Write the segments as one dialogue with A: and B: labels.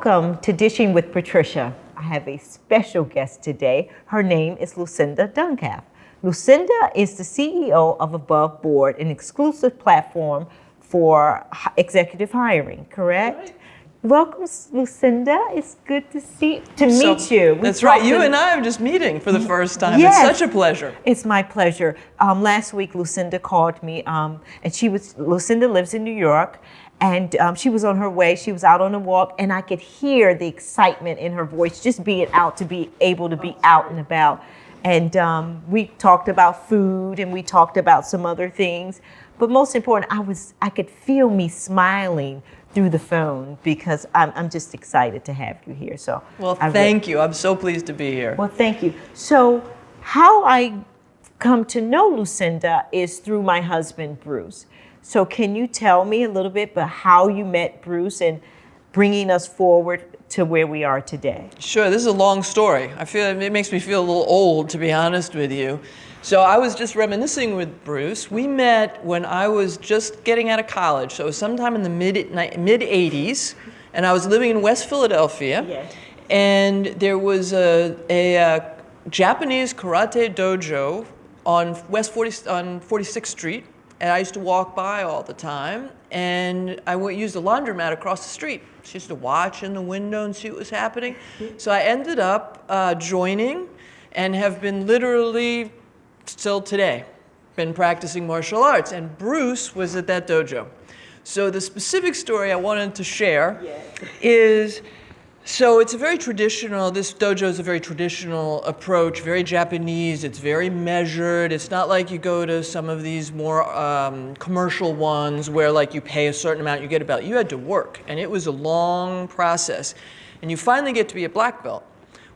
A: Welcome to Dishing with Patricia. I have a special guest today. Her name is Lucinda Duncalfe. Lucinda is the CEO of Aboveboard, an exclusive platform for executive hiring, correct?
B: Right.
A: Welcome, Lucinda. It's good to meet you.
B: That's right. You and I are just meeting for the first time.
A: Yes.
B: It's such a pleasure.
A: It's my pleasure. Last week, Lucinda called me, and Lucinda lives in New York, and she was on her way. She was out on a walk, and I could hear the excitement in her voice, just being out to be able to be out and about. And we talked about food, and we talked about some other things. But most important, I could feel me smiling through the phone because I'm just excited to have you here. So,
B: well, thank you. I'm so pleased to be here.
A: Well, thank you. So, how I come to know Lucinda is through my husband, Bruce. So, can you tell me a little bit about how you met Bruce and bringing us forward to where we are today?
B: Sure. This is a long story. I feel it makes me feel a little old, to be honest with you. So I was just reminiscing with Bruce. We met when I was just getting out of college. So it was sometime in the mid 80s, and I was living in West Philadelphia.
A: Yes.
B: And there was a Japanese karate dojo on 46th Street, and I used to walk by all the time. And I used a laundromat across the street. She used to watch in the window and see what was happening. So I ended up joining, and have been literally still today, been practicing martial arts, and Bruce was at that dojo. So the specific story I wanted to share is, so it's a very traditional, this dojo is a very traditional approach, very Japanese, it's very measured. It's not like you go to some of these more commercial ones where like you pay a certain amount, you get a belt. You had to work, and it was a long process. And you finally get to be a black belt,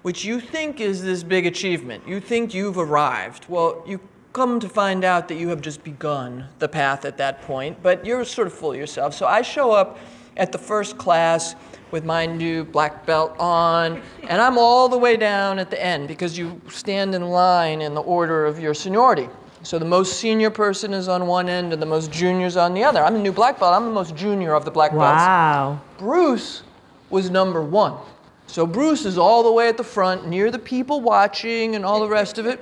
B: which you think is this big achievement. You think you've arrived. Well, you come to find out that you have just begun the path at that point, but you're sort of full of yourself. So I show up at the first class with my new black belt on, and I'm all the way down at the end because you stand in line in the order of your seniority. So the most senior person is on one end and the most junior's on the other. I'm a new black belt. I'm the most junior of the black belts.
A: Wow.
B: Bruce was number one. So Bruce is all the way at the front, near the people watching and all the rest of it.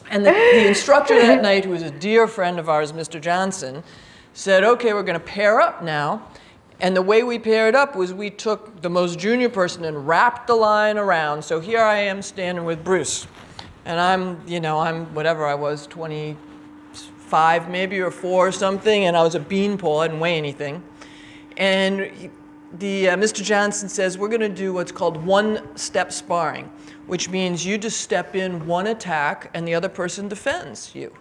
B: And the instructor that night, who was a dear friend of ours, Mr. Johnson, said, okay, we're going to pair up now. And the way we paired up was we took the most junior person and wrapped the line around. So here I am standing with Bruce. And I'm whatever I was, 25 maybe or 4 or something. And I was a beanpole, I didn't weigh anything. And Mr. Johnson says, we're going to do what's called one-step sparring, which means you just step in one attack and the other person defends you.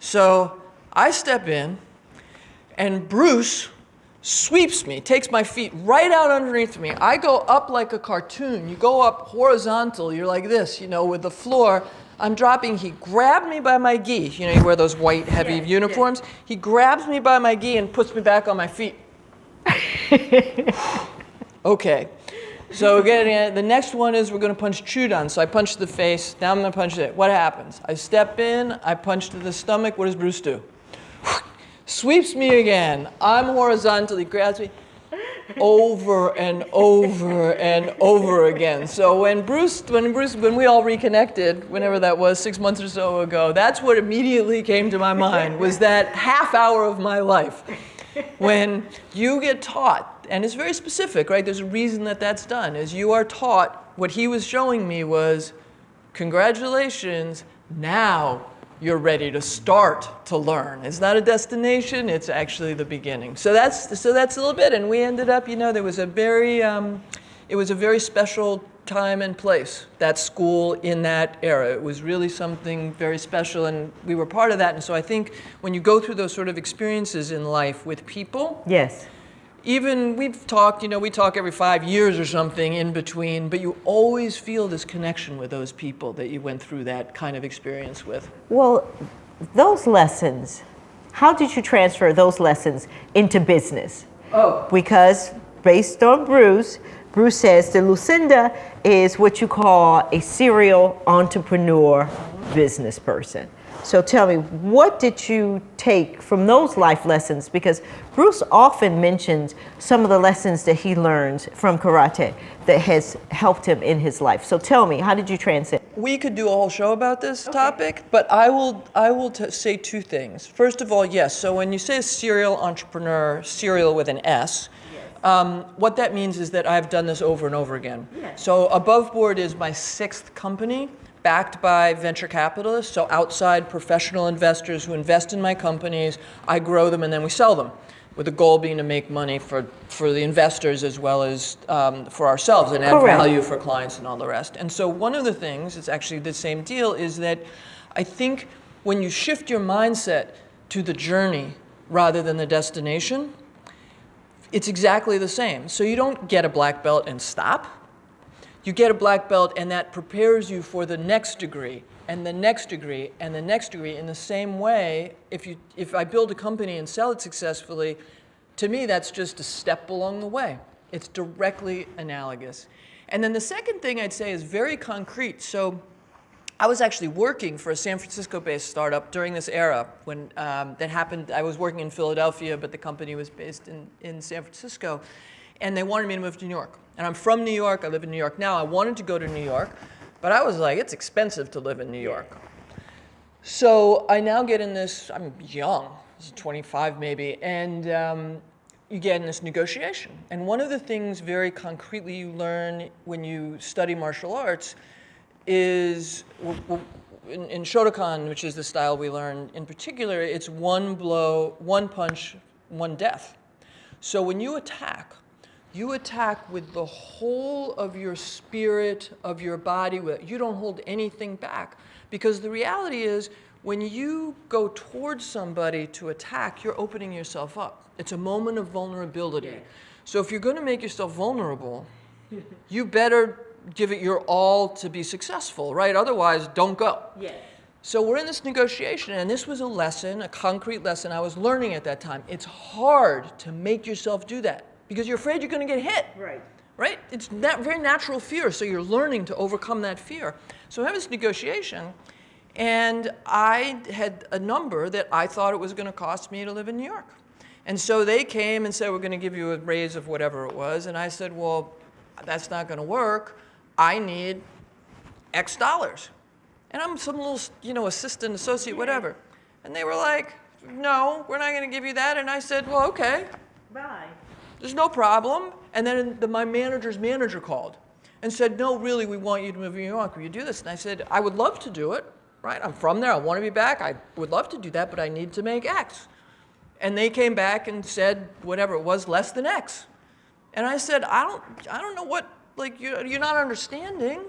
B: So I step in, and Bruce sweeps me, takes my feet right out underneath me. I go up like a cartoon. You go up horizontal. You're like this, with the floor. I'm dropping. He grabbed me by my gi. You wear those white, heavy uniforms. Yeah. He grabs me by my gi and puts me back on my feet. Okay, so again, the next one is we're going to punch Chudan. So I punch the face, now I'm going to punch it. What happens? I step in, I punch to the stomach. What does Bruce do? Sweeps me again. I'm horizontal, he grabs me over and over and over again. So when we all reconnected, whenever that was, 6 months or so ago, that's what immediately came to my mind, was that half hour of my life. When you get taught, and it's very specific, right? There's a reason that that's done, is you are taught, what he was showing me was, congratulations, now you're ready to start to learn. It's not a destination, it's actually the beginning. So that's a little bit, and we ended up, there was it was a very special time and place, that school in that era. It was really something very special, and we were part of that. And so I think when you go through those sort of experiences in life with people,
A: yes,
B: even we've talked, we talk every 5 years or something in between, but you always feel this connection with those people that you went through that kind of experience with.
A: Well, those lessons, how did you transfer those lessons into business?
B: Oh.
A: Because based on Bruce says that Lucinda is what you call a serial entrepreneur business person. So tell me, what did you take from those life lessons? Because Bruce often mentions some of the lessons that he learns from karate that has helped him in his life. So tell me, how did you transcend?
B: We could do a whole show about this topic, but I will say two things. First of all, yes, so when you say serial entrepreneur, serial with an S, what that means is that I've done this over and over again. Yes. So Aboveboard is my 6th company, backed by venture capitalists, so outside professional investors who invest in my companies. I grow them and then we sell them, with the goal being to make money for the investors as well as for ourselves and add value for clients and all the rest. And so one of the things, it's actually the same deal, is that I think when you shift your mindset to the journey rather than the destination, it's exactly the same. So you don't get a black belt and stop. You get a black belt and that prepares you for the next degree and the next degree and the next degree. In the same way, if I build a company and sell it successfully, to me that's just a step along the way. It's directly analogous. And then the second thing I'd say is very concrete. So I was actually working for a San Francisco-based startup during this era when that happened. I was working in Philadelphia, but the company was based in San Francisco. And they wanted me to move to New York. And I'm from New York, I live in New York now. I wanted to go to New York, but I was like, it's expensive to live in New York. So I now get in this, I'm young, I was 25 maybe, and you get in this negotiation. And one of the things very concretely you learn when you study martial arts is, in Shotokan, which is the style we learn in particular, it's one blow, one punch, one death. So when you attack with the whole of your spirit, of your body. You don't hold anything back. Because the reality is, when you go towards somebody to attack, you're opening yourself up. It's a moment of vulnerability. Yeah. So if you're going to make yourself vulnerable, you better give it your all to be successful, right? Otherwise, don't go. Yeah. So we're in this negotiation, and this was a lesson, a concrete lesson I was learning at that time. It's hard to make yourself do that, because you're afraid you're going to get hit. Right? It's that very natural fear, so you're learning to overcome that fear. So I had this negotiation, and I had a number that I thought it was going to cost me to live in New York. And so they came and said, we're going to give you a raise of whatever it was. And I said, well, that's not going to work. I need X dollars. And I'm some little, assistant, associate, whatever. And they were like, no, we're not going to give you that. And I said, well, okay. Bye. There's no problem. And then my manager's manager called and said, no, really, we want you to move to New York. Will you do this? And I said, I would love to do it, right? I'm from there. I want to be back. I would love to do that, but I need to make X. And they came back and said, whatever it was, less than X. And I said, I don't know what, you're not understanding.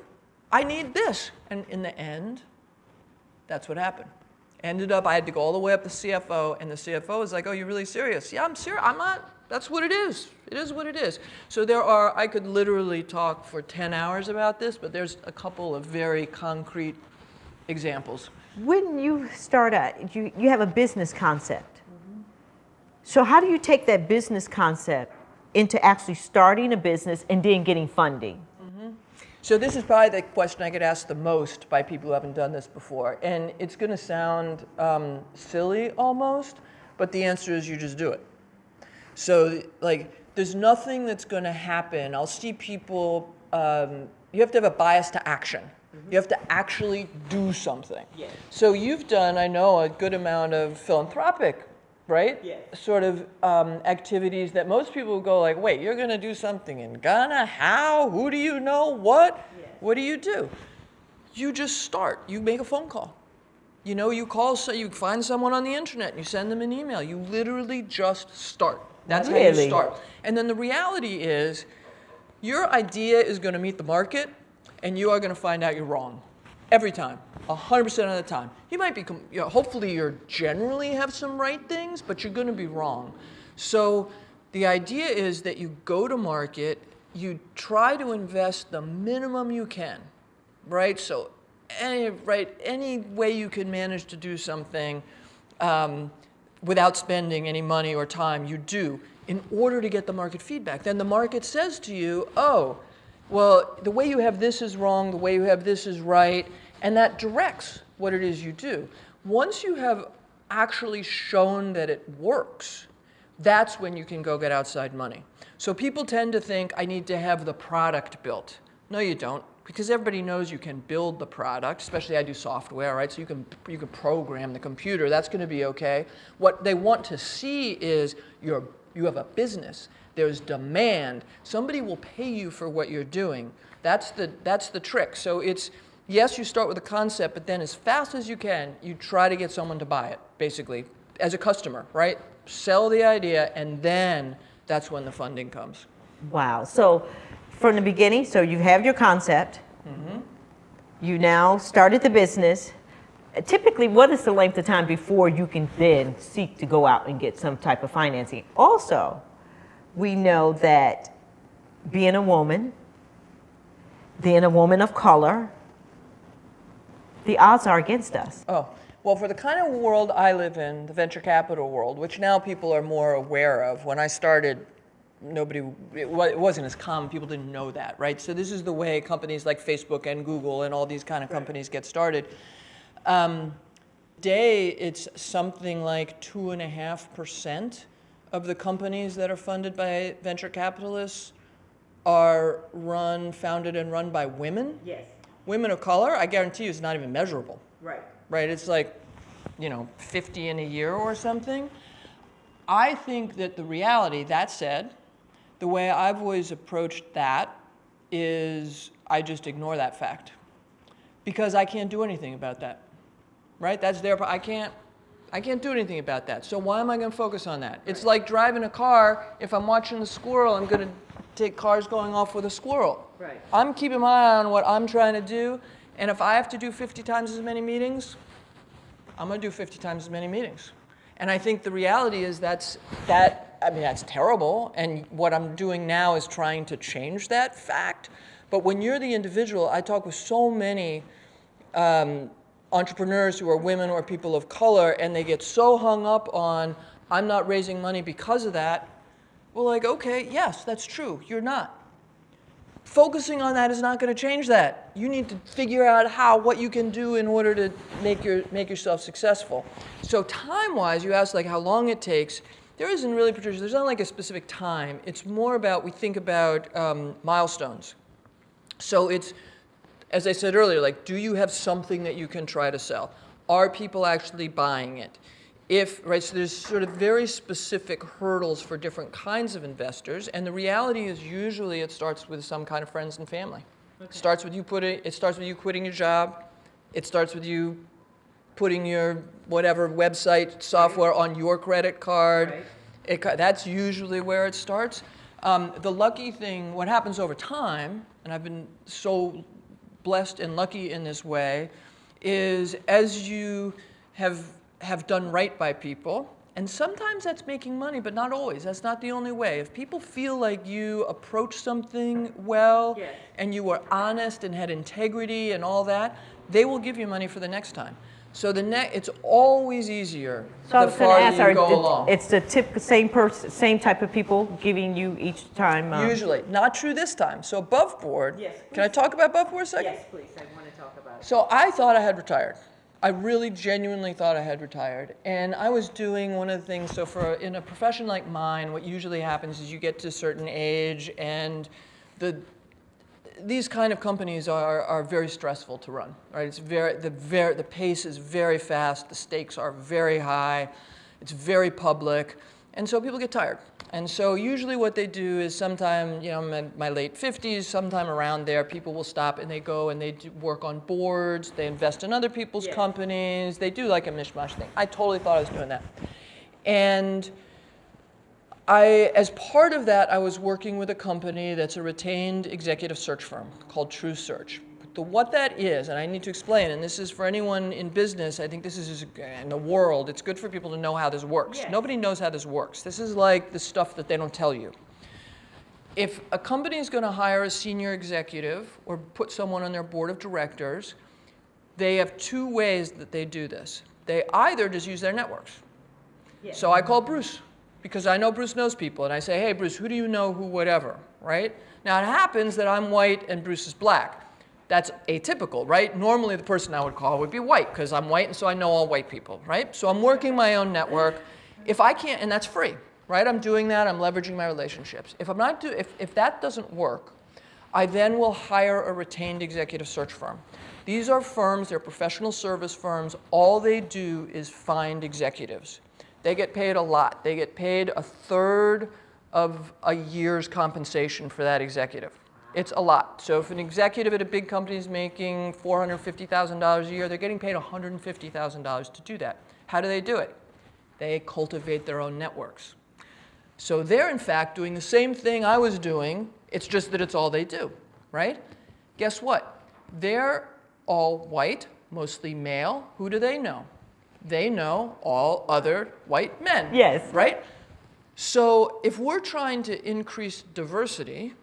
B: I need this. And in the end, that's what happened. Ended up, I had to go all the way up to CFO, and the CFO was like, oh, you're really serious? Yeah, I'm serious. I'm not. That's what it is. It is what it is. So I could literally talk for 10 hours about this, but there's a couple of very concrete examples.
A: When you start out, you have a business concept. Mm-hmm. So how do you take that business concept into actually starting a business and then getting funding?
B: Mm-hmm. So this is probably the question I get asked the most by people who haven't done this before. And it's going to sound silly almost, but the answer is you just do it. So there's nothing that's going to happen. I'll see people, you have to have a bias to action. Mm-hmm. You have to actually do something. Yes. So you've done, I know, a good amount of philanthropic, right? Yes. Sort of activities that most people go like, wait, you're going to do something in Ghana? How? Who do you know? What? Yes. What do? You just start. You make a phone call. You call, so you find someone on the internet and you send them an email. You literally just start. That's how you start. And then the reality is, your idea is going to meet the market, and you are going to find out you're wrong. Every time. 100% of the time. You might be, hopefully you generally have some right things, but you're going to be wrong. So the idea is that you go to market, you try to invest the minimum you can, right? So any way you can manage to do something without spending any money or time, you do, in order to get the market feedback. Then the market says to you, oh, well, the way you have this is wrong, the way you have this is right, and that directs what it is you do. Once you have actually shown that it works, that's when you can go get outside money. So people tend to think, I need to have the product built. No, you don't, because everybody knows you can build the product, especially I do software, right? So you can program the computer, that's gonna be okay. What they want to see is you have a business, there's demand, somebody will pay you for what you're doing. That's the trick. So it's, yes, you start with a concept, but then as fast as you can, you try to get someone to buy it, basically, as a customer, right? Sell the idea, and then that's when the funding comes.
A: Wow. So from the beginning, so you have your concept. Mm-hmm. You now started the business. Typically, what is the length of time before you can then seek to go out and get some type of financing? Also, we know that being a woman of color, the odds are against us.
B: Oh, well, for the kind of world I live in, the venture capital world, which now people are more aware of. When I started, it wasn't as common, people didn't know that, right? So this is the way companies like Facebook and Google and all these kind of companies get started. Today, it's something like 2.5% of the companies that are funded by venture capitalists are founded and run by women.
A: Yes.
B: Women of color, I guarantee you, it's not even measurable.
A: Right.
B: Right, it's like, 50 in a year or something. I think that the reality, that said, the way I've always approached that is I just ignore that fact. Because I can't do anything about that, right? That's I can't do anything about that. So why am I gonna focus on that? Right. It's like driving a car. If I'm watching a squirrel, I'm gonna take cars going off with a squirrel. Right. I'm keeping my eye on what I'm trying to do, and if I have to do 50 times as many meetings, I'm gonna do 50 times as many meetings. And I think the reality is that's terrible, and what I'm doing now is trying to change that fact. But when you're the individual, I talk with so many entrepreneurs who are women or people of color, and they get so hung up on, I'm not raising money because of that. Well, like, okay, yes, that's true, you're not. Focusing on that is not going to change that. You need to figure out what you can do in order to make yourself successful. So time-wise, you asked like how long it takes. There isn't really, Patricia, there's not like a specific time. It's more about, we think about milestones. So it's, as I said earlier, like, do you have something that you can try to sell? Are people actually buying it? So there's sort of very specific hurdles for different kinds of investors, and the reality is usually it starts with some kind of friends and family. Okay. It starts with you quitting your job. It starts with you putting your whatever website software on your credit card. Right. That's usually where it starts. The lucky thing, what happens over time, and I've been so blessed and lucky in this way, is as you have done right by people, and sometimes that's making money, but not always. That's not the only way. If people feel like you approach something well, yes, and you were honest and had integrity and all that, they will give you money for the next time. So it's always easier the farther you go along.
A: It's the same type of people giving you each time?
B: Usually. Not true this time. So Aboveboard, yes, can I talk about Aboveboard a second?
A: Yes, please. I want to talk about it.
B: So I thought I had retired. I really genuinely thought I had retired. And I was doing one of the things, so in a profession like mine, what usually happens is you get to a certain age and these kind of companies are very stressful to run, right? It's the pace is very fast, the stakes are very high, it's very public, and so people get tired. And so usually what they do is sometime, in my late 50s, sometime around there, people will stop and they go and they work on boards, they invest in other people's companies, they do like a mishmash thing. I totally thought I was doing that. And as part of that, I was working with a company that's a retained executive search firm called True Search. What that is, and I need to explain, and this is for anyone in business, I think this is in the world, it's good for people to know how this works. Yes. Nobody knows how this works. This is like the stuff that they don't tell you. If a company is going to hire a senior executive or put someone on their board of directors, they have two ways that they do this. They either just use their networks. Yes. So I call Bruce, because I know Bruce knows people, and I say, hey, Bruce, who do you know, who, whatever, right? Now, it happens that I'm white and Bruce is black. That's atypical, right? Normally the person I would call would be white because I'm white and so I know all white people, right? So I'm working my own network. If I can't, and that's free, right? I'm doing that, I'm leveraging my relationships. If that doesn't work, I then will hire a retained executive search firm. These are firms, they're professional service firms. All they do is find executives. They get paid a lot. They get paid a third of a year's compensation for that executive. It's a lot. So if an executive at a big company is making $450,000 a year, they're getting paid $150,000 to do that. How do they do it? They cultivate their own networks. So they're, in fact, doing the same thing I was doing. It's just that it's all they do, right? Guess what? They're all white, mostly male. Who do they know? They know all other white men.
A: Yes.
B: Right? So if we're trying to increase diversity,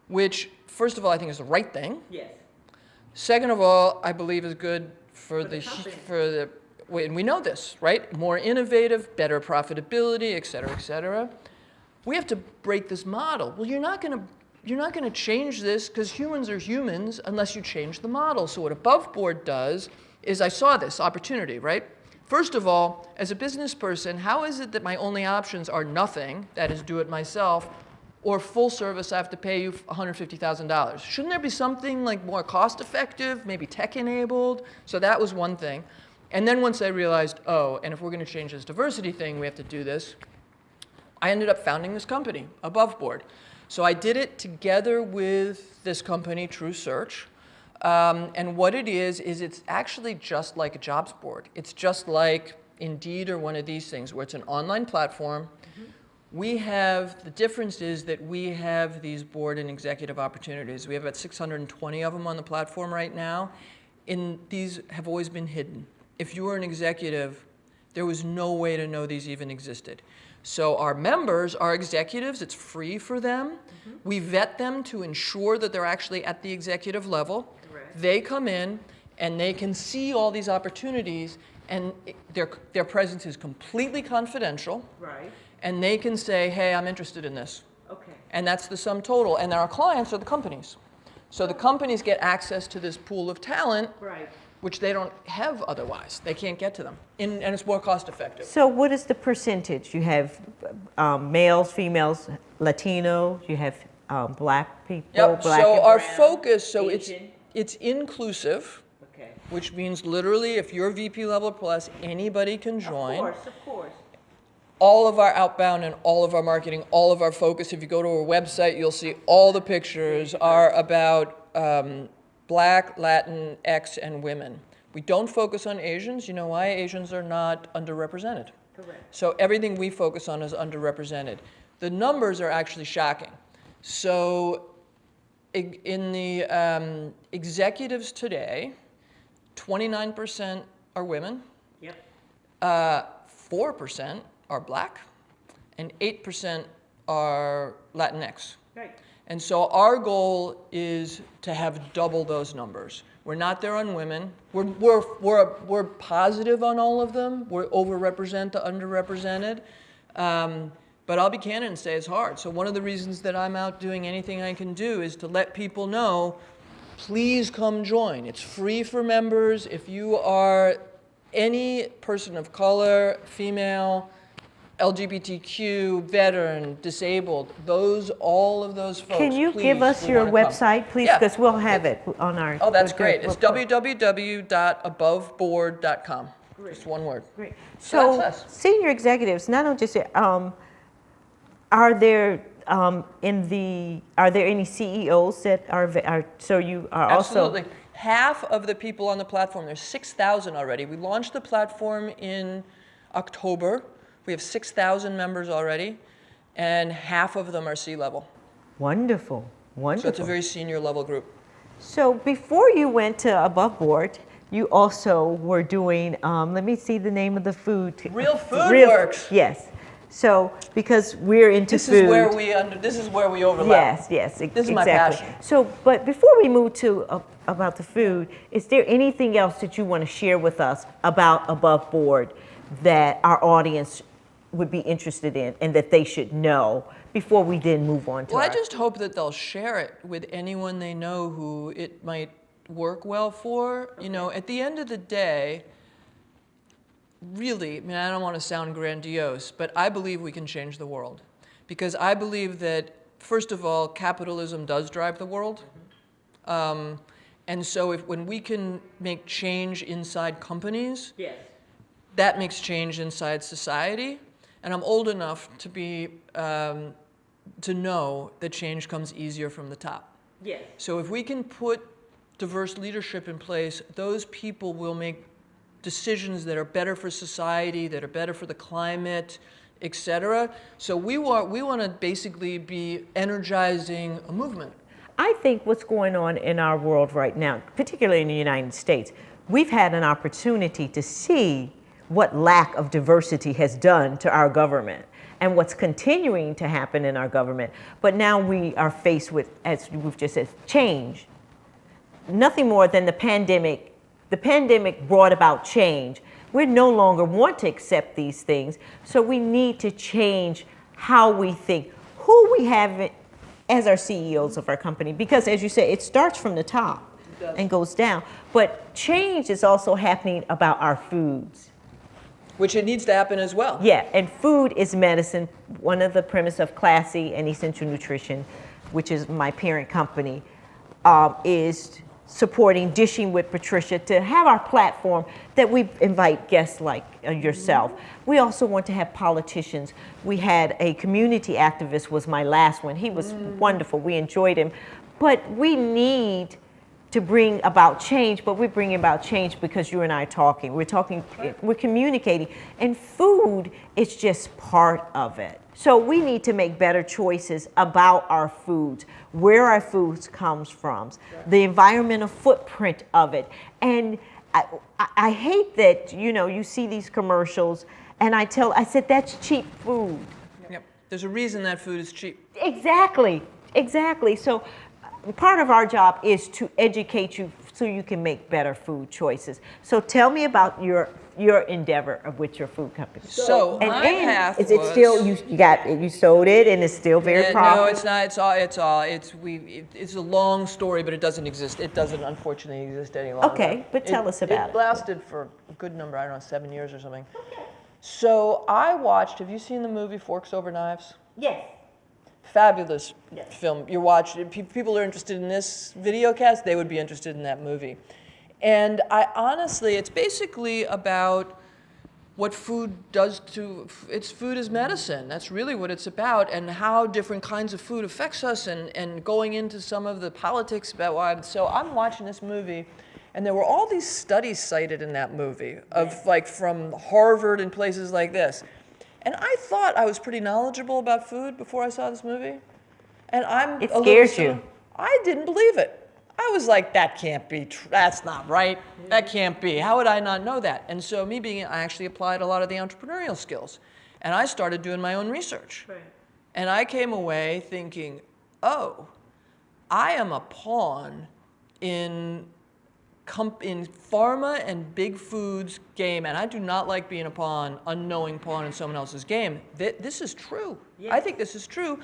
B: which, first of all, I think is the right thing.
A: Yes.
B: Second of all, I believe is good for
A: the
B: and we know this, right? More innovative, better profitability, et cetera, we have to break this model. Well, you're not going to change this because humans are humans unless you change the model. So what Aboveboard does is I saw this opportunity, right? First of all, as a business person, how is it that my only options are nothing, that is do it myself, or full service, I have to pay you $150,000. Shouldn't there be something like more cost effective, maybe tech enabled? So that was one thing. And then once I realized, oh, and if we're going to change this diversity thing, we have to do this, I ended up founding this company, Aboveboard. So I did it together with this company, True Search. And what it is it's actually just like a jobs board. It's just like Indeed or one of these things where it's an online platform. The difference is that we have these board and executive opportunities. We have about 620 of them on the platform right now. And these have always been hidden. If you were an executive, there was no way to know these even existed. So our members are executives. It's free for them. We vet them to ensure that they're actually at the executive level. Right. They come in and they can see all these opportunities, and their presence is completely confidential. Right. And they can say, hey, I'm interested in this. Okay. And that's the sum total. And our clients are the companies. So the companies get access to this pool of talent, right, which they don't have otherwise. They can't get to them. And it's more cost effective. So
A: what is the percentage? You have males, females, Latino, you have black people,
B: yep.
A: Black
B: so
A: and
B: our
A: brown,
B: focus, so
A: Asian.
B: it's inclusive,
A: okay,
B: which means literally if you're VP level plus, anybody can join.
A: Of course.
B: All of our outbound and all of our marketing, all of our focus, if you go to our website, you'll see all the pictures are about Black, Latin, X, and women. We don't focus on Asians. You know why? Asians are not underrepresented. Correct. So everything we focus on is underrepresented. The numbers are actually shocking. So in the executives today, 29% are women. Yep. 4% are Black, and 8% are Latinx. Right. And so our goal is to have double those numbers. We're not there on women. We're positive on all of them. We're overrepresent the underrepresented. But I'll be candid and say it's hard. So one of the reasons that I'm out doing anything I can do is to let people know, please come join. It's free for members. If you are any person of color, female, LGBTQ, veteran, disabled, all of those folks.
A: Can you give us your website, please? Because we'll have it on our.
B: Oh, that's great. It's www.aboveboard.com. Just one word.
A: Great. So senior executives, not only just are there any CEOs that are so you are
B: Absolutely.
A: also.
B: Half of the people on the platform, there's 6,000 already. We launched the platform in October. We have 6,000 members already, and half of them are C-level.
A: Wonderful.
B: So it's a very senior level group.
A: So before you went to Aboveboard, you also were doing, let me see the name of the food.
B: Real Food Works.
A: Yes. So because we're into food.
B: This is where we overlap.
A: Yes,
B: This is my passion.
A: So, but before we move to about the food, is there anything else that you want to share with us about Aboveboard that our audience would be interested in and that they should know before we then move on to
B: I just hope that they'll share it with anyone they know who it might work well for. You know, at the end of the day, really, I mean, I don't want to sound grandiose, but I believe we can change the world. Because I believe that, first of all, capitalism does drive the world. And so when we can make change inside companies, that makes change inside society. And I'm old enough to be, to know that change comes easier from the top. So if we can put diverse leadership in place, those people will make decisions that are better for society, that are better for the climate, et cetera. So we want to basically be energizing a movement.
A: I think what's going on in our world right now, particularly in the United States, we've had an opportunity to see what lack of diversity has done to our government and what's continuing to happen in our government. But now we are faced with, as we've just said, change. Nothing more than the pandemic. The pandemic brought about change. We no longer want to accept these things, so we need to change how we think, who we have as our CEOs of our company, because as you say, it starts from the top and goes down. But change is also happening about our foods.
B: Which it needs to happen as well.
A: Yeah, and food is medicine. One of the premise of Classy and Essential Nutrition, which is my parent company, is supporting Dishing with Patricia to have our platform that we invite guests like yourself. We also want to have politicians. We had a community activist was my last one. He was wonderful. We enjoyed him. But we need to bring about change, but we're bringing about change because you and I are talking. We're talking, we're communicating, and food is just part of it. So we need to make better choices about our foods, where our foods comes from, the environmental footprint of it. And I hate that, you know, you see these commercials and I said, that's cheap food.
B: Yep. There's a reason that food is cheap.
A: Exactly, exactly. So part of our job is to educate you so you can make better food choices. So tell me about your endeavor with your food company.
B: So my path
A: is it still you sold it and it's still very profitable?
B: No, it's not. It's a long story, but it doesn't exist. It doesn't unfortunately exist any longer.
A: Okay, but tell us about it.
B: It lasted for a good number, I don't know, 7 years or something. So I watched. Have you seen the movie Forks Over Knives?
A: Yes.
B: Fabulous film. You watch it. People are interested in this video cast, they would be interested in that movie. And I honestly, it's basically about what food does to, it's food is medicine. That's really what it's about, and how different kinds of food affects us, and going into some of the politics about why. So I'm watching this movie, and there were all these studies cited in that movie of like from Harvard and places like this. And I thought I was pretty knowledgeable about food before I saw this movie. And
A: it scares you.
B: I didn't believe it. I was like, that can't be true. That's not right. That can't be. How would I not know that? And so I actually applied a lot of the entrepreneurial skills. And I started doing my own research. Right. And I came away thinking, oh, I am a pawn in pharma and big foods game, and I do not like being a pawn, unknowing pawn in someone else's game. This is true. Yes. I think this is true,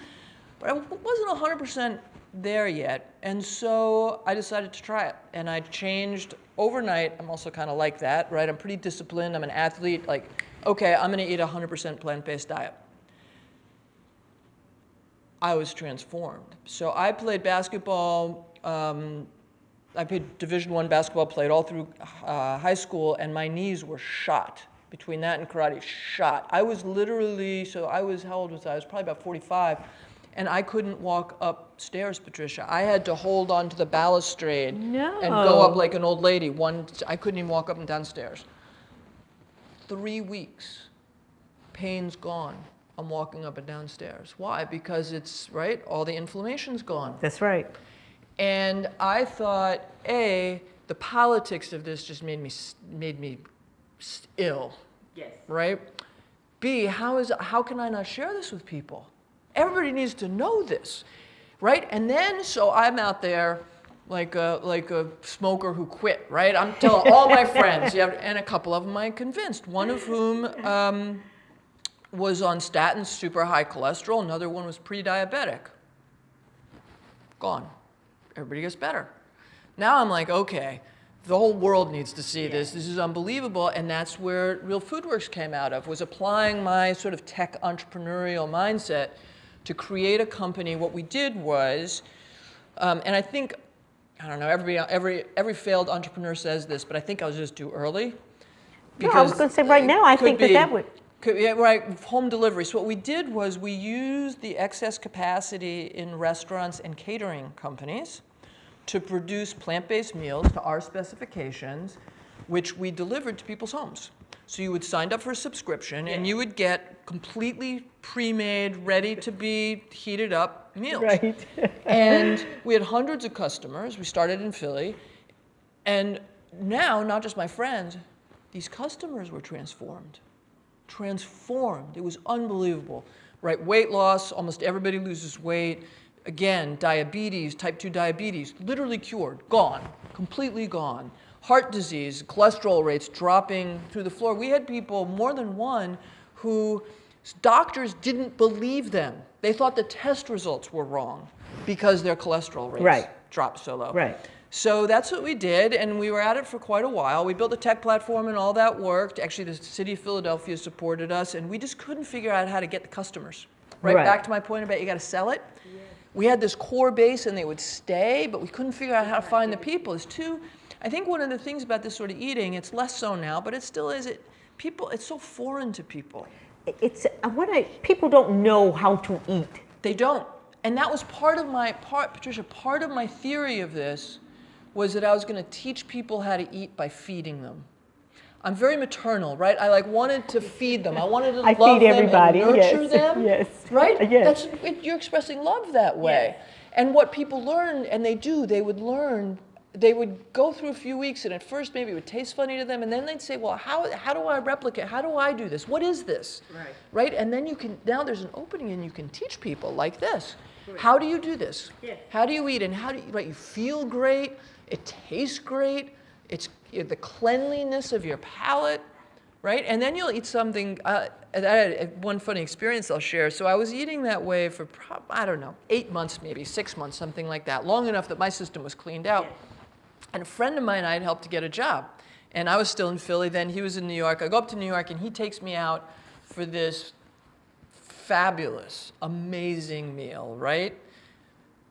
B: but I wasn't 100% there yet, and so I decided to try it, and I changed overnight. I'm also kind of like that, right? I'm pretty disciplined. I'm an athlete. Like, okay, I'm going to eat a 100% plant-based diet. I was transformed. So I played basketball. I played Division I basketball, played all through high school, and my knees were shot. Between that and karate, shot. I was literally, how old was I? I was probably about 45, and I couldn't walk upstairs, Patricia. I had to hold on to the balustrade and go up like an old lady. I couldn't even walk up and downstairs. 3 weeks, pain's gone. I'm walking up and downstairs. Why? Because it's, right, all the inflammation's gone.
A: That's right.
B: And I thought, A, the politics of this just made me ill. Yes. Right? B, how can I not share this with people? Everybody needs to know this, right? And then, so I'm out there like a smoker who quit, right? I'm telling all my friends, and a couple of them I convinced, one of whom was on statins, super high cholesterol, another one was pre-diabetic. Gone. Everybody gets better. Now I'm like, okay, the whole world needs to see this. This is unbelievable. And that's where Real Foodworks came out of, was applying my sort of tech entrepreneurial mindset to create a company. What we did was, and I think, I don't know, every failed entrepreneur says this, but I think I was just too early.
A: No, I was going to say right now, I think that would.
B: Yeah, right, home delivery. So what we did was we used the excess capacity in restaurants and catering companies to produce plant-based meals to our specifications, which we delivered to people's homes. So you would sign up for a subscription, and you would get completely pre-made, ready to be heated up meals.
A: Right.
B: And we had hundreds of customers. We started in Philly. And now, not just my friends, these customers were transformed. Transformed. It was unbelievable. Right? Weight loss, almost everybody loses weight. Again, diabetes, type 2 diabetes, literally cured, gone, completely gone. Heart disease, cholesterol rates dropping through the floor. We had people, more than one, who doctors didn't believe them. They thought the test results were wrong because their cholesterol rates dropped so low.
A: Right.
B: So that's what we did, and we were at it for quite a while. We built a tech platform and all that worked. Actually, the city of Philadelphia supported us, and we just couldn't figure out how to get the customers. Right. Back to my point about you got to sell it. Yeah. We had this core base, and they would stay, but we couldn't figure out how to find the people. I think one of the things about this sort of eating, it's less so now, but it still is. It's so foreign to people.
A: People don't know how to eat.
B: They don't, and that was Patricia. Part of my theory of this was that I was going to teach people how to eat by feeding them. I'm very maternal, right? I wanted to feed them. I wanted to love them
A: everybody.
B: And nurture them.
A: Yes.
B: Right?
A: Yes.
B: You're expressing love that way. Yes. And what people learn, and they would go through a few weeks, and at first maybe it would taste funny to them, and then they'd say, well, how do I replicate? How do I do this? What is this? Right? And then now there's an opening, and you can teach people like this. Right. How do you do this? Yeah. How do you eat? And you feel great. It tastes great. It's the cleanliness of your palate, right? And then you'll eat something. I had one funny experience I'll share. So I was eating that way for, 8 months, maybe 6 months, something like that, long enough that my system was cleaned out. And a friend of mine I had helped to get a job. And I was still in Philly then. He was in New York. I go up to New York, and he takes me out for this fabulous, amazing meal, right?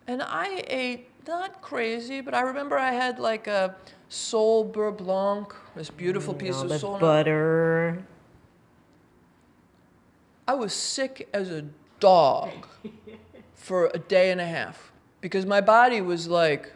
B: And I ate, not crazy, but I remember I had like a sole beurre blanc, this beautiful piece of sole.
A: Butter.
B: I was sick as a dog for a day and a half because my body was like,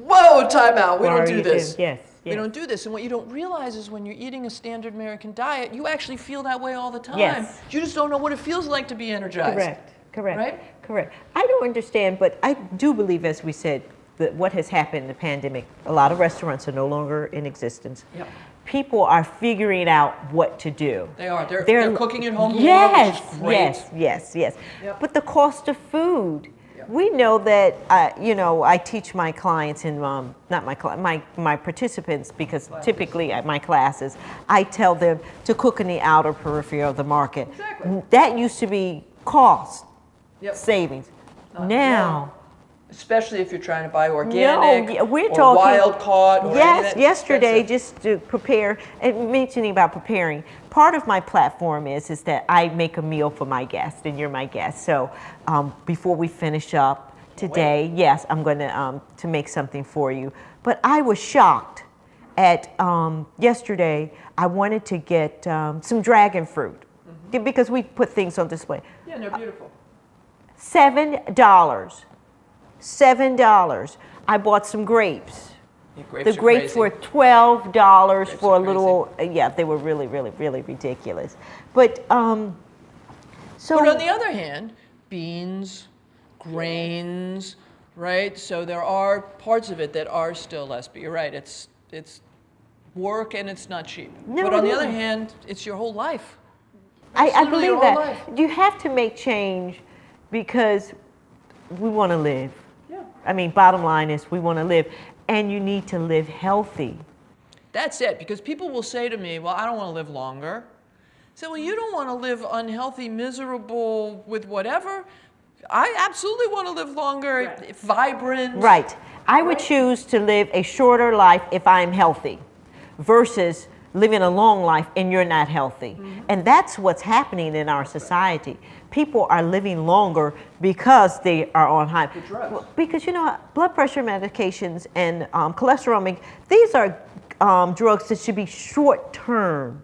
B: whoa, time out, we don't do this.
A: Yes.
B: We don't do this. And what you don't realize is when you're eating a standard American diet, you actually feel that way all the time.
A: Yes.
B: You just don't know what it feels like to be energized.
A: Correct.
B: Right?
A: Correct. I don't understand, but I do believe, as we said, that what has happened in the pandemic, a lot of restaurants are no longer in existence.
B: Yep.
A: People are figuring out what to do.
B: They are. They're cooking at home more,
A: yes,
B: which is great.
A: Yes.
B: Yep.
A: But the cost of food. Yep. We know that, I teach my clients in, my participants, because typically at my classes, I tell them to cook in the outer periphery of the market.
B: Exactly.
A: That used to be cost savings. Now.
B: Especially if you're trying to buy organic
A: we're
B: or
A: talking,
B: wild caught. Or
A: yesterday, just to prepare, and mentioning about preparing, part of my platform is that I make a meal for my guests, and you're my guest. So before we finish up today, yes, I'm going to make something for you. But I was shocked at yesterday. I wanted to get some dragon fruit because we put things on display.
B: Yeah, they're beautiful.
A: $7. I bought some grapes.
B: Yeah, grapes
A: the grapes
B: crazy.
A: were $12 for a little.
B: Crazy.
A: They were really, really, really ridiculous. But
B: But on the other hand, beans, grains, right? So there are parts of it that are still less. But you're right. It's work and it's not cheap. But on the other hand, it's your whole life.
A: I believe that.
B: Life.
A: You have to make change because we want to live.
B: Yeah.
A: I mean, bottom line is we want to live, and you need to live healthy.
B: That's it, because people will say to me, well, I don't want to live longer. I say, well, you don't want to live unhealthy, miserable with whatever. I absolutely want to live longer, vibrant.
A: Right. I would choose to live a shorter life if I'm healthy versus living a long life and you're not healthy. And that's what's happening in our society. People are living longer because they are on high.
B: Drugs.
A: Because, you know, blood pressure medications and cholesterol, these are drugs that should be short term.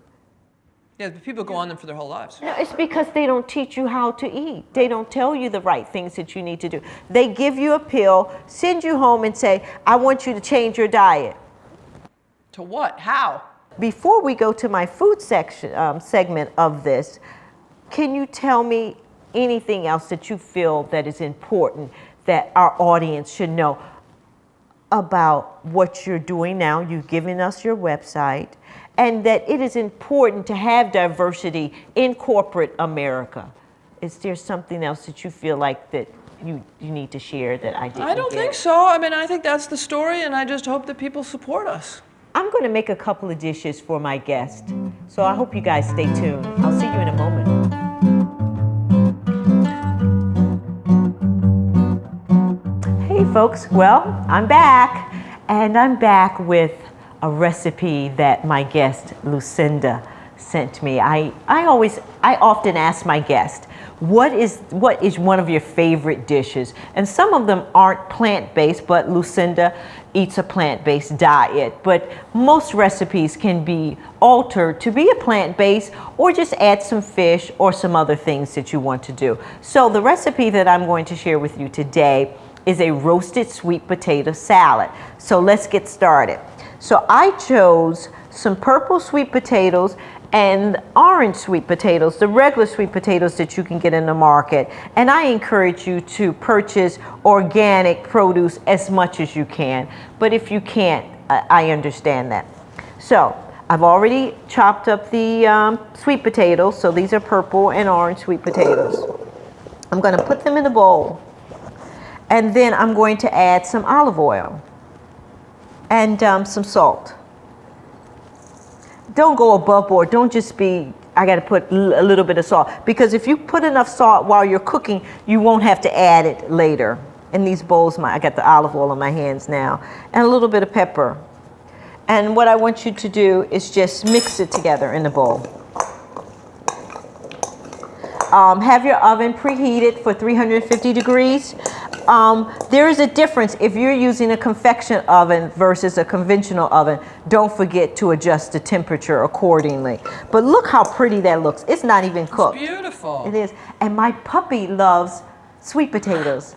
B: Yeah, but people go on them for their whole lives.
A: No, it's because they don't teach you how to eat. They don't tell you the right things that you need to do. They give you a pill, send you home and say, I want you to change your diet.
B: To what? How?
A: Before we go to my food section segment of this, can you tell me anything else that you feel that is important that our audience should know about what you're doing now? You've given us your website, and that it is important to have diversity in corporate America. Is there something else that you feel like that you need to share that I didn't
B: I don't think so. I mean, I think that's the story, and I just hope that people support us.
A: I'm going to make a couple of dishes for my guest, so I hope you guys stay tuned. I'll see you in a moment. Hey folks, well, I'm back, and I'm back with a recipe that my guest Lucinda sent me. I often ask my guest, what is one of your favorite dishes? And some of them aren't plant-based, but Lucinda eats a plant-based diet. But most recipes can be altered to be a plant-based, or just add some fish or some other things that you want to do. So the recipe that I'm going to share with you today is a roasted sweet potato salad. So let's get started. So I chose some purple sweet potatoes and orange sweet potatoes, the regular sweet potatoes that you can get in the market. And I encourage you to purchase organic produce as much as you can. But if you can't, I understand that. So I've already chopped up the sweet potatoes. So these are purple and orange sweet potatoes. I'm going to put them in a bowl. And then I'm going to add some olive oil and some salt. Don't go above board. Don't just be, I got to put a little bit of salt. Because if you put enough salt while you're cooking, you won't have to add it later. In these bowls, I got the olive oil on my hands now. And a little bit of pepper. And what I want you to do is just mix it together in the bowl. Have your oven preheated for 350 degrees. There is a difference if you're using a convection oven versus a conventional oven. Don't forget to adjust the temperature accordingly. But look how pretty that looks. It's not even cooked.
B: It's beautiful.
A: It is. And my puppy loves sweet potatoes.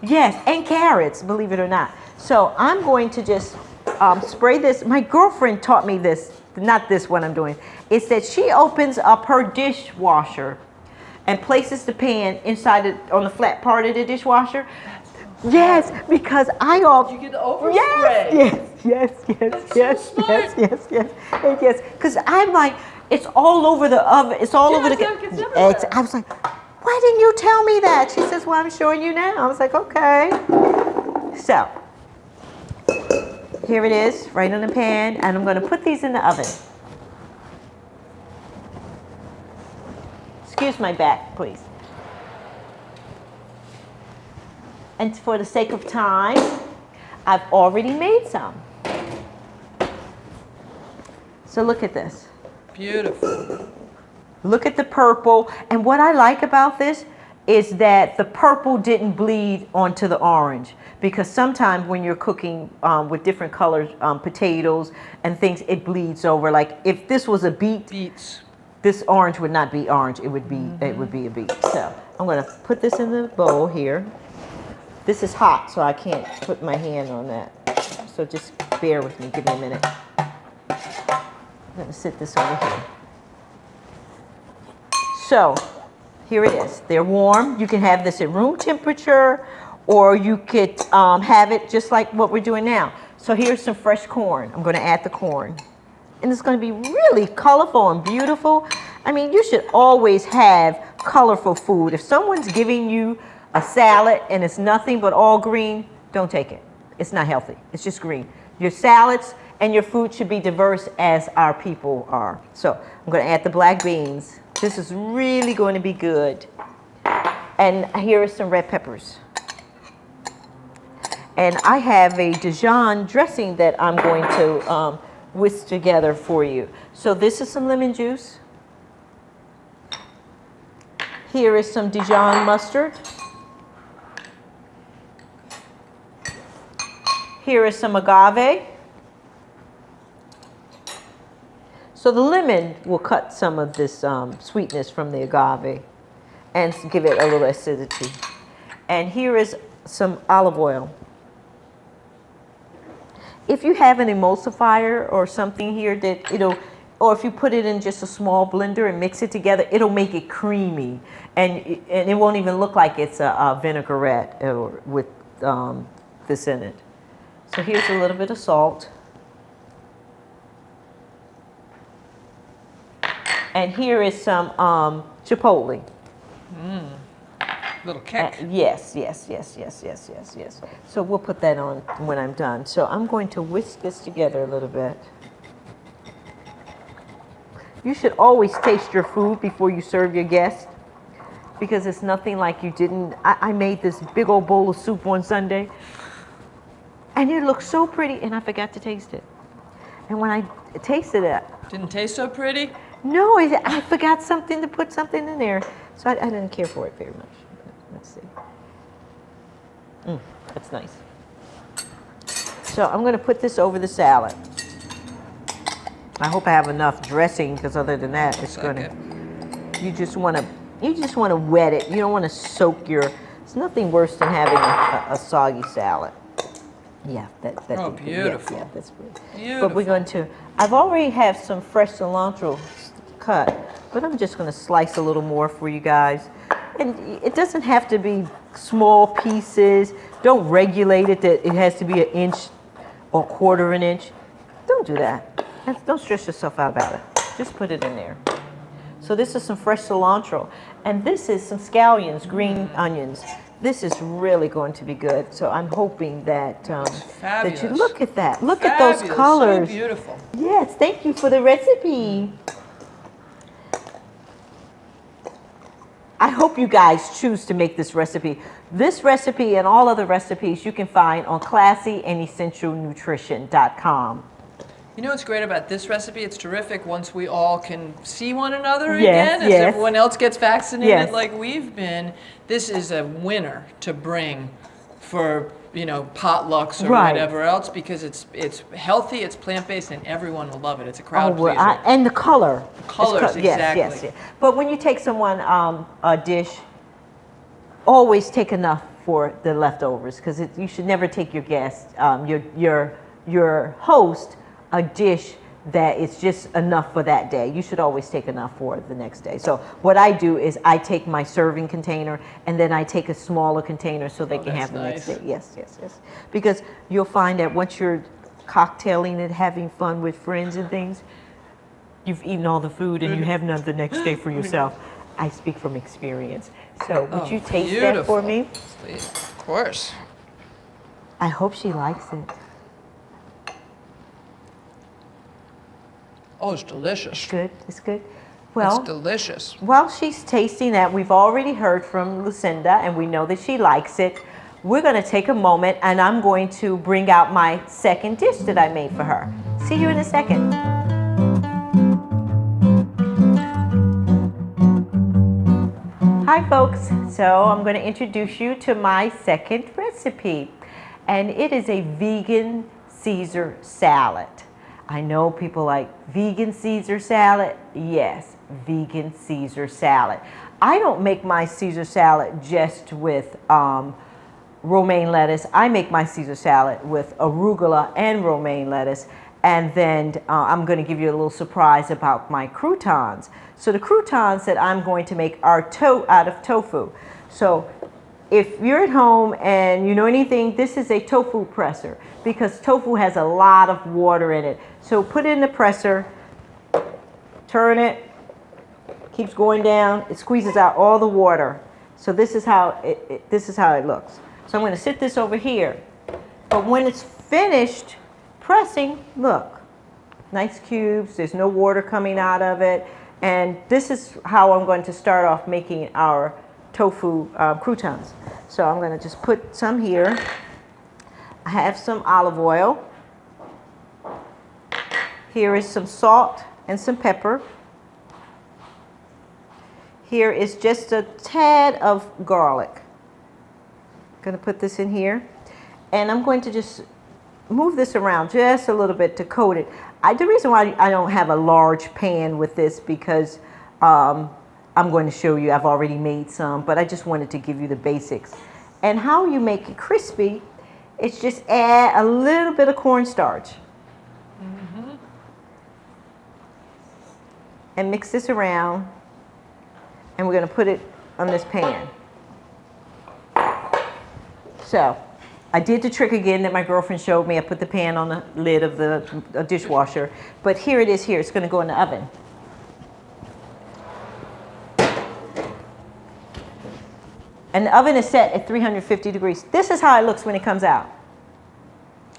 A: Yes, and carrots, believe it or not. So I'm going to just spray this. My girlfriend taught me this, not this one I'm doing. It's that she opens up her dishwasher and places the pan inside on the flat part of the dishwasher. Yes, because I often...
B: You get the overspray.
A: Yes. Because I'm like, it's all over the oven. It's all over the... I was like, why didn't you tell me that? She says, well, I'm showing you now. I was like, okay. So, here it is, right in the pan. And I'm going to put these in the oven. Excuse my back, please. And for the sake of time, I've already made some. So look at this.
B: Beautiful.
A: Look at the purple. And what I like about this is that the purple didn't bleed onto the orange. Because sometimes when you're cooking with different colors, potatoes and things, it bleeds over. Like if this was a beets. This orange would not be orange. It would be a beet. So I'm going to put this in the bowl here. This is hot, so I can't put my hand on that. So just bear with me. Give me a minute. I'm going to sit this over here. So here it is. They're warm. You can have this at room temperature, or you could have it just like what we're doing now. So here's some fresh corn. I'm going to add the corn. And it's going to be really colorful and beautiful. I mean, you should always have colorful food. If someone's giving you a salad and it's nothing but all green, don't take it. It's not healthy. It's just green. Your salads and your food should be diverse as our people are. So I'm going to add the black beans. This is really going to be good. And here is some red peppers. And I have a Dijon dressing that I'm going to whisk together for you. So this is some lemon juice. Here is some Dijon mustard. Here is some agave. So the lemon will cut some of this sweetness from the agave and give it a little acidity. And here is some olive oil. If you have an emulsifier or something here that or if you put it in just a small blender and mix it together, it'll make it creamy, and it won't even look like it's a vinaigrette with this in it. So here's a little bit of salt. And here is some chipotle.
B: Little kick.
A: Yes. So we'll put that on when I'm done. So I'm going to whisk this together a little bit. You should always taste your food before you serve your guests, because it's nothing like you didn't. I made this big old bowl of soup on Sunday, and it looked so pretty, and I forgot to taste it. And when I tasted it,
B: Didn't taste so pretty?
A: no, I forgot to put something in there, so I didn't care for it very much. Let's see. That's nice. So I'm going to put this over the salad. I hope I have enough dressing, because other than that, it's going to. You just want to wet it. You don't want to soak your. It's nothing worse than having a soggy salad. Yeah, that's
B: beautiful.
A: Yeah, that's great.
B: Beautiful.
A: But we're going to. I've already have some fresh cilantro cut, but I'm just going to slice a little more for you guys. And it doesn't have to be small pieces. Don't regulate it that it has to be 1 inch or 1/4 inch. Don't do that. Don't stress yourself out about it. Just put it in there. So this is some fresh cilantro. And this is some scallions, green onions. This is really going to be good. So I'm hoping that that you look at that. Look at those colors.
B: So beautiful.
A: Yes, thank you for the recipe. I hope you guys choose to make this recipe. This recipe and all other recipes you can find on classyandessentialnutrition.com.
B: You know what's great about this recipe? It's terrific once we all can see one another
A: Yes,
B: again, as
A: yes.
B: everyone else gets vaccinated
A: Yes.
B: like we've been. This is a winner to bring for, potlucks or
A: Right.
B: whatever else, because it's healthy, it's plant-based, and everyone will love it. It's a crowd pleaser.
A: And the color.
B: Colors, exactly.
A: Yes. But when you take someone a dish, always take enough for the leftovers, because you should never take your guest, your host, a dish that is just enough for that day. You should always take enough for the next day. So what I do is I take my serving container, and then I take a smaller container so they can have the next day. Yes. Because you'll find that once you're cocktailing and having fun with friends and things, you've eaten all the food and you have none the next day for yourself. I speak from experience. So would you taste that for me?
B: Please. Of course.
A: I hope she likes it.
B: Oh, it's delicious.
A: Good. It's good. Well,
B: It's delicious.
A: while she's tasting that, we've already heard from Lucinda, and we know that she likes it. We're going to take a moment, and I'm going to bring out my second dish that I made for her. See you in a second. Hi, folks. So I'm going to introduce you to my second recipe, and it is a vegan Caesar salad. I know people like vegan Caesar salad. Yes, vegan Caesar salad. I don't make my Caesar salad just with romaine lettuce. I make my Caesar salad with arugula and romaine lettuce. And then I'm going to give you a little surprise about my croutons. So the croutons that I'm going to make are out of tofu. So if you're at home and you know anything, this is a tofu presser, because tofu has a lot of water in it. So put it in the presser, turn it, keeps going down, it squeezes out all the water. So this is how it looks. So I'm going to sit this over here. But when it's finished pressing, look, nice cubes, there's no water coming out of it. And this is how I'm going to start off making our tofu croutons. So I'm going to just put some here. I have some olive oil. Here is some salt and some pepper. Here is just a tad of garlic. I'm going to put this in here. And I'm going to just move this around just a little bit to coat it. The reason why I don't have a large pan with this because I'm going to show you, I've already made some, but I just wanted to give you the basics. And how you make it crispy is just add a little bit of cornstarch. And mix this around. And we're going to put it on this pan. So I did the trick again that my girlfriend showed me. I put the pan on the lid of the dishwasher. But here it is here. It's going to go in the oven. And the oven is set at 350 degrees. This is how it looks when it comes out.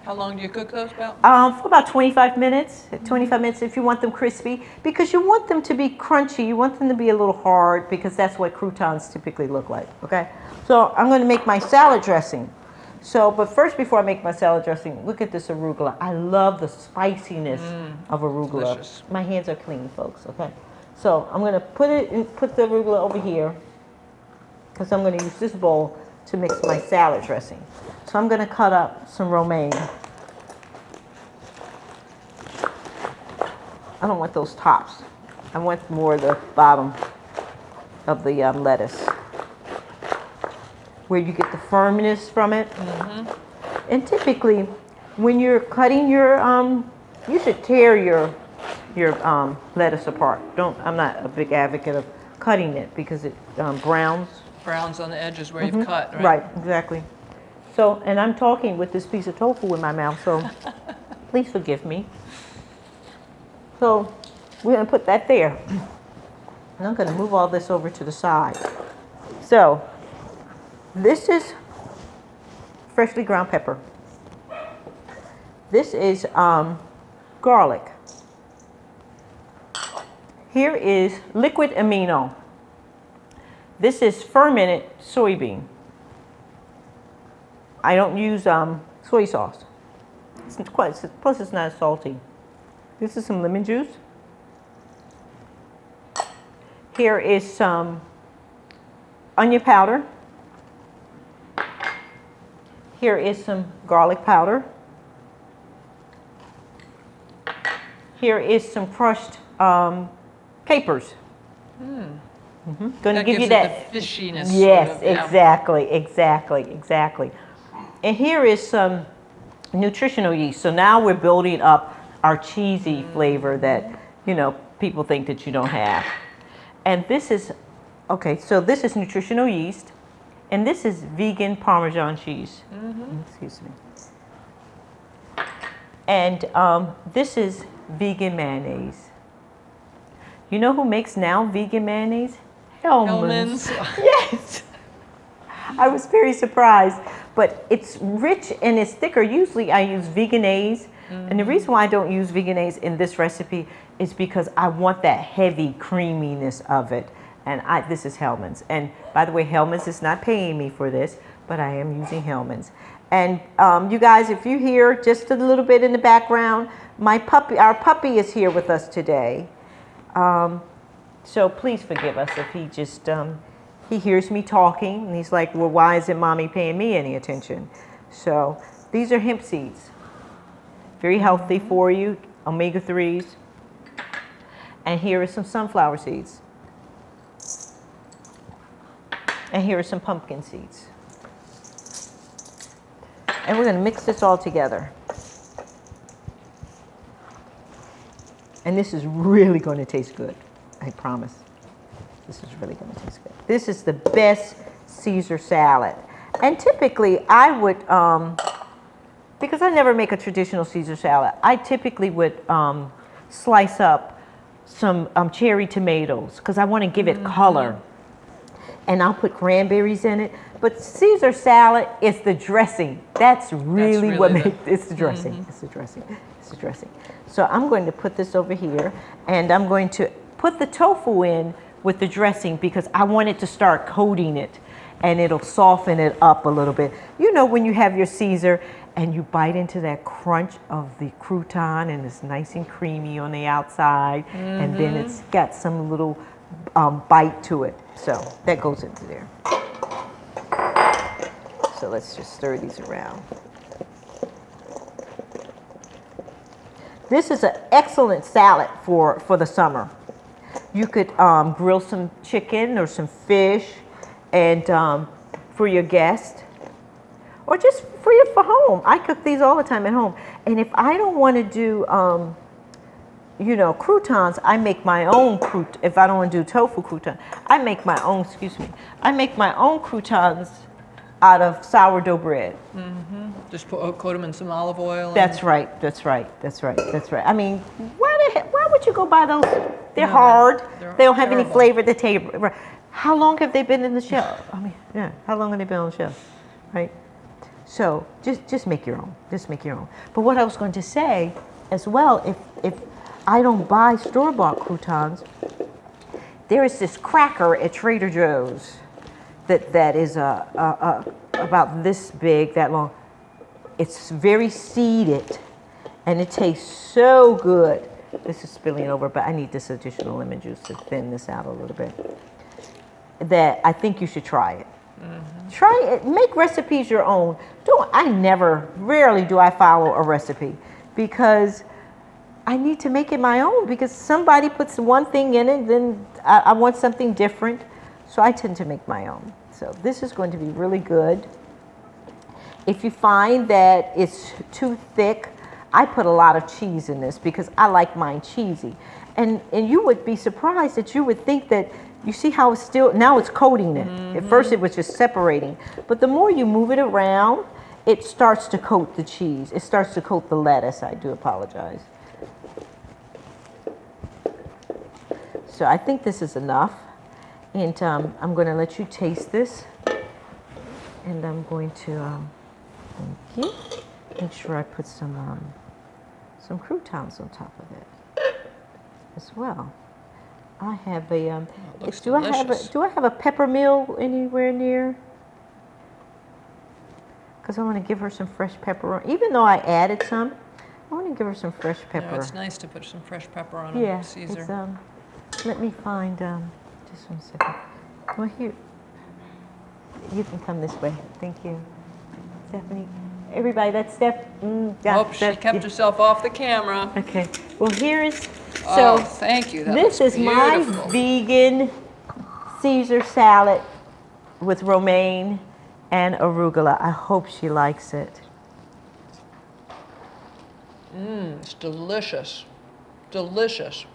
B: How long do you cook those about?
A: For about 25 minutes. 25 minutes if you want them crispy. Because you want them to be crunchy. You want them to be a little hard because that's what croutons typically look like. Okay? So I'm going to make my salad dressing. So, but first before I make my salad dressing, look at this arugula. I love the spiciness of arugula.
B: Delicious.
A: My hands are clean, folks. Okay? So I'm going to put the arugula over here because I'm going to use this bowl to mix my salad dressing. So I'm going to cut up some romaine. I don't want those tops. I want more of the bottom of the lettuce, where you get the firmness from it. And typically, when you're cutting your, you should tear your lettuce apart. I'm not a big advocate of cutting it because it browns.
B: Browns on the edges where you've cut, right?
A: Right, exactly. So, and I'm talking with this piece of tofu in my mouth, so please forgive me. So we're going to put that there. And I'm going to move all this over to the side. So this is freshly ground pepper. This is garlic. Here is liquid amino. This is fermented soybean. I don't use soy sauce. Plus it's not salty. This is some lemon juice. Here is some onion powder. Here is some garlic powder. Here is some crushed capers. Going to give you that
B: the fishiness.
A: Yes,
B: sort of, yeah.
A: exactly. And here is some nutritional yeast. So now we're building up our cheesy flavor that, people think that you don't have. And this is, okay, so this is nutritional yeast. And this is vegan Parmesan cheese. Excuse me. And this is vegan mayonnaise. You know who makes now vegan mayonnaise? Hellmann's. Yes. I was very surprised, but it's rich and it's thicker. Usually I use veganese, and the reason why I don't use veganese in this recipe is because I want that heavy creaminess of it. And this is Hellmann's. And by the way, Hellmann's is not paying me for this, but I am using Hellmann's. And you guys, if you hear just a little bit in the background, our puppy is here with us today. So please forgive us if he just, he hears me talking and he's like, well, why isn't mommy paying me any attention? So these are hemp seeds. Very healthy for you, omega-3s. And here are some sunflower seeds. And here are some pumpkin seeds. And we're going to mix this all together. And this is really going to taste good. I promise. This is really going to taste good. This is the best Caesar salad. And typically I would, because I never make a traditional Caesar salad, I typically would slice up some cherry tomatoes because I want to give it color. And I'll put cranberries in it. But Caesar salad is the dressing. That's really what makes it's the dressing. It's the dressing. It's the dressing. So I'm going to put this over here, and I'm going to put the tofu in with the dressing because I want it to start coating it, and it'll soften it up a little bit. You know, when you have your Caesar and you bite into that crunch of the crouton and it's nice and creamy on the outside, and then it's got some little bite to it. So that goes into there. So let's just stir these around. This is an excellent salad for the summer. You could grill some chicken or some fish and for your guest, or just for home. I cook these all the time at home. And if I don't want to do, you know, croutons, I make my own if I don't want to do tofu crouton, I make my own, I make my own croutons out of sourdough bread.
B: Just coat them in some olive oil.
A: That's right. I mean, why would you go buy those? They're hard. They don't have
B: terrible.
A: any flavor at the table. How long have they been in the shelf? I mean, yeah, how long have they been on the shelf, right? So just make your own. Just make your own. But what I was going to say as well, if I don't buy store-bought croutons, there is this cracker at Trader Joe's that is about this big, that long. It's very seeded, and it tastes so good. This is spilling over, but I need this additional lemon juice to thin this out a little bit. That I think you should try it. Try it. Make recipes your own. Rarely do I follow a recipe because I need to make it my own because somebody puts one thing in it, then I want something different. So I tend to make my own. So this is going to be really good. If you find that it's too thick, I put a lot of cheese in this because I like mine cheesy. And you would be surprised that you would think that, you see how it's still, now it's coating it. At first it was just separating. But the more you move it around, it starts to coat the cheese. It starts to coat the lettuce. I do apologize. So I think this is enough. And I'm going to let you taste this. And I'm going to, thank you, make sure I put some croutons on top of it as well. I have a, do I have a pepper mill anywhere near? Because I want to give her some fresh pepper. Even though I added some, I want to give her some fresh pepper.
B: Yeah, it's nice to put some fresh pepper on
A: Yeah,
B: Caesar.
A: let me find, just 1 second. Well, here, you can come this way. Thank you. Stephanie. Everybody, that's Steph.
B: She kept herself off the camera.
A: Okay. Well, here is,
B: Oh, thank you. That
A: this is my vegan Caesar salad with romaine and arugula. I hope she likes it.
B: It's delicious. Delicious.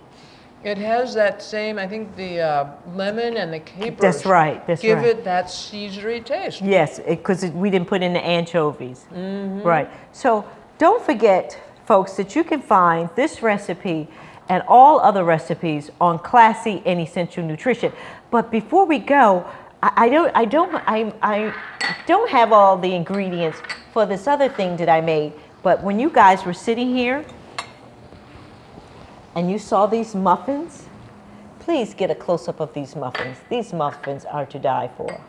B: It has that same, I think the lemon and the capers.
A: That's right.
B: Give it that Caesar-y taste.
A: Yes, because we didn't put in the anchovies. Right. So don't forget, folks, that you can find this recipe and all other recipes on Classy and Essential Nutrition. But before we go, I don't have all the ingredients for this other thing that I made. But when you guys were sitting here and you saw these muffins, please get a close-up of these muffins. These muffins are to die for.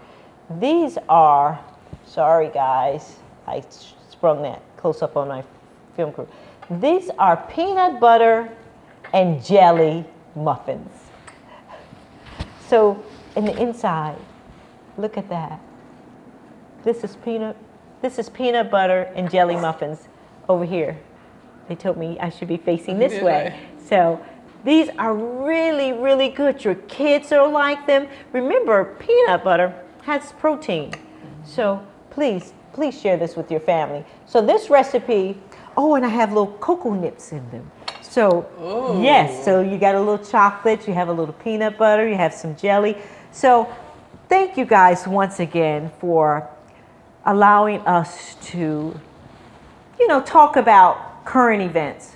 A: These are, sorry guys, I sprung that close-up on my film crew. These are peanut butter and jelly muffins. So in the inside, look at that. This is peanut butter and jelly muffins over here. They told me I should be facing this way. So these are really, really good. Your kids will like them. Remember, peanut butter has protein. So please share this with your family. So this recipe, oh, and I have little cocoa nips in them. So yes, so you got a little chocolate, you have a little peanut butter, you have some jelly. So thank you guys once again for allowing us to, talk about current events,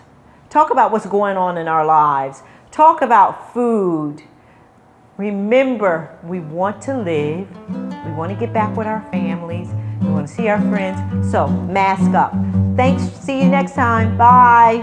A: talk about what's going on in our lives, talk about food. Remember, we want to live, we want to get back with our families, we want to see our friends, so mask up. Thanks, see you next time, bye.